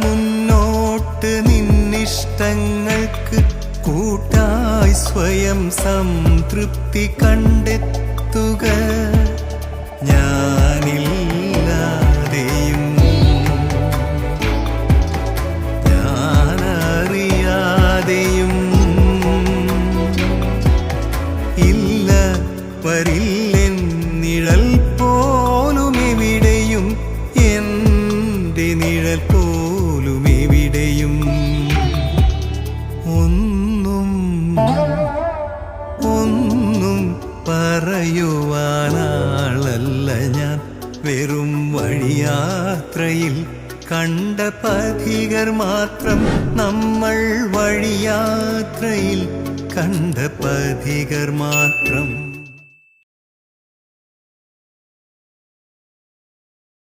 മുന്നോട്ട് നിന്നിഷ്ടങ്ങൾക്ക് കൂട്ടായി സ്വയം സംതൃപ്തി കണ്ടെത്തുക. ഞാനില്ലാതെയും ഞാനറിയാതെയും ഇല്ല വരില്ലെന്നിഴൽ പോലും എവിടെയും, എൻ്റെ നിഴൽ പോലും എവിടെയും. ഒന്നും പറയുവാനാളല്ല ഞാൻ, വെറും വഴിയാത്രയിൽ കണ്ട പഥികർ മാത്രം. നമ്മൾ വഴിയാത്രയിൽ കണ്ട പഥികർ മാത്രം.